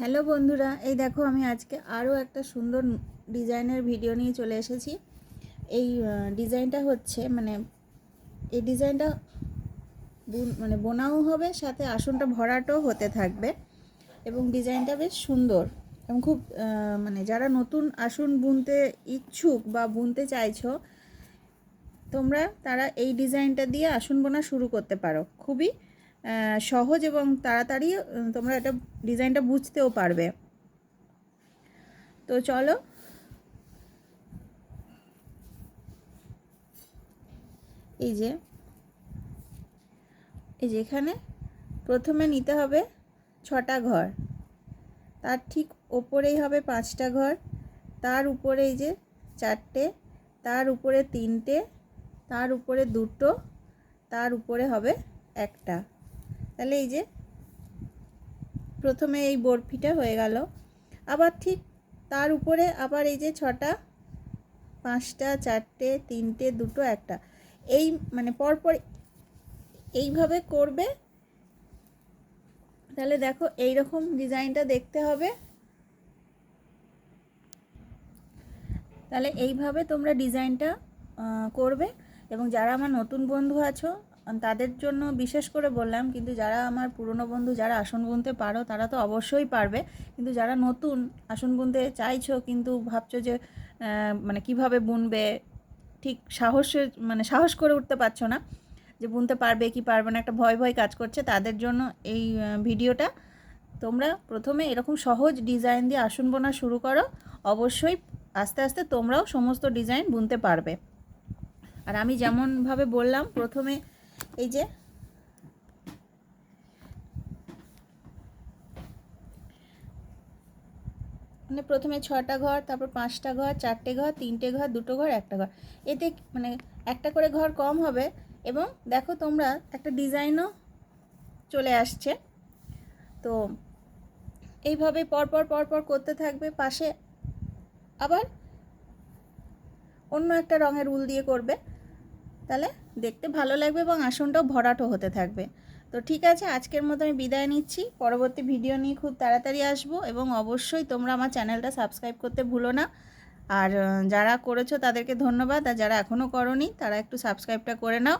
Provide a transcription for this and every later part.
Hello বন্ধুরা, এই দেখো আমি আজকে আরও একটা সুন্দর ডিজাইনের ভিডিও নিয়ে চলে এসেছি। এই ডিজাইনটা হচ্ছে এই ডিজাইনটা বোনাও হবে, সাথে আসনটা ভরাটও হতে থাকবে এবং ডিজাইনটা বেশ সুন্দর এবং খুব যারা নতুন আসন বুনতে ইচ্ছুক বা বুনতে চাইছো তারা এই ডিজাইনটা দিয়ে আসন বোনা শুরু করতে পারো। খুবই সহজ এবং তাড়াতাড়ি তোমরা এটা ডিজাইনটা বুঝতেও পারবে। তো চলো, এই যে এখানে প্রথমে নিতে হবে 6টা ঘর, তার ঠিক ওপরেই হবে 5টা ঘর, তার উপরে এই যে 4টে, তার উপরে 3টে, তার উপরে 2টো, তার উপরে হবে 1টা। তাহলে এই যে প্রথমে এই বরফিটা হয়ে গেল। আবার ঠিক তার উপরে আবার এই যে 6টা, 5টা, 4টে, 3টে, 2টো, 1টা, এই পরপর এইভাবে করবে। তাহলে দেখো এই রকম ডিজাইনটা দেখতে হবে। তাহলে এইভাবে তোমরা ডিজাইনটা করবে। এবং যারা আমার নতুন বন্ধু আছো তাদের জন্য বিশেষ করে বললাম, কিন্তু যারা আমার পুরনো বন্ধু যারা আসন বুনতে পারো তারা তো অবশ্যই পারবে, কিন্তু যারা নতুন আসন বুনতে চাইছো কিন্তু ভাবছো যে কিভাবে বুনবে, ঠিক সাহস করে উঠতে পারছো না যে বুনতে পারবে কি পারবে না, একটা ভয় ভয় কাজ করছে, তাদের জন্য এই ভিডিওটা। তোমরা প্রথমে এরকম সহজ ডিজাইন দিয়ে আসন বোনা শুরু করো, অবশ্যই আস্তে আস্তে তোমরাও সমস্ত ডিজাইন বুনতে পারবে। আর আমি যেমনভাবে বললাম, প্রথমে এই যে প্রথমে 6টা ঘর, তারপর 5টা ঘর, 4টে ঘর, 3টে ঘর, 2টো ঘর, 1টা ঘর, এতে একটা করে ঘর কম হবে এবং দেখো তোমরা একটা ডিজাইনও চলে আসছে। তো এইভাবে পরপর পরপর করতে থাকবে। পাশে আবার অন্য একটা রঙের উল দিয়ে করবে, তাহলে দেখতে ভালো লাগবে এবং আসনটাও ভরাটও হতে থাকবে। তো ঠিক আছে, আজকের মতো আমি বিদায় নিচ্ছি। পরবর্তী ভিডিও নিয়ে খুব তাড়াতাড়ি আসবো এবং অবশ্যই তোমরা আমার চ্যানেলটা সাবস্ক্রাইব করতে ভুলো না। আর যারা করেছো তাদেরকে ধন্যবাদ, আর যারা এখনও করোনি তারা একটু সাবস্ক্রাইবটা করে নাও।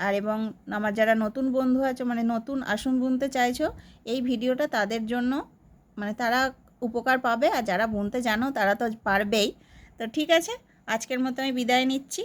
আর এবং আমার যারা নতুন বন্ধু আছো, নতুন আসন বুনতে চাইছো, এই ভিডিওটা তাদের জন্য, তারা উপকার পাবে। আর যারা বুনতে জানো তারা তো পারবেই। তো ঠিক আছে, আজকের মতো আমি বিদায় নিচ্ছি।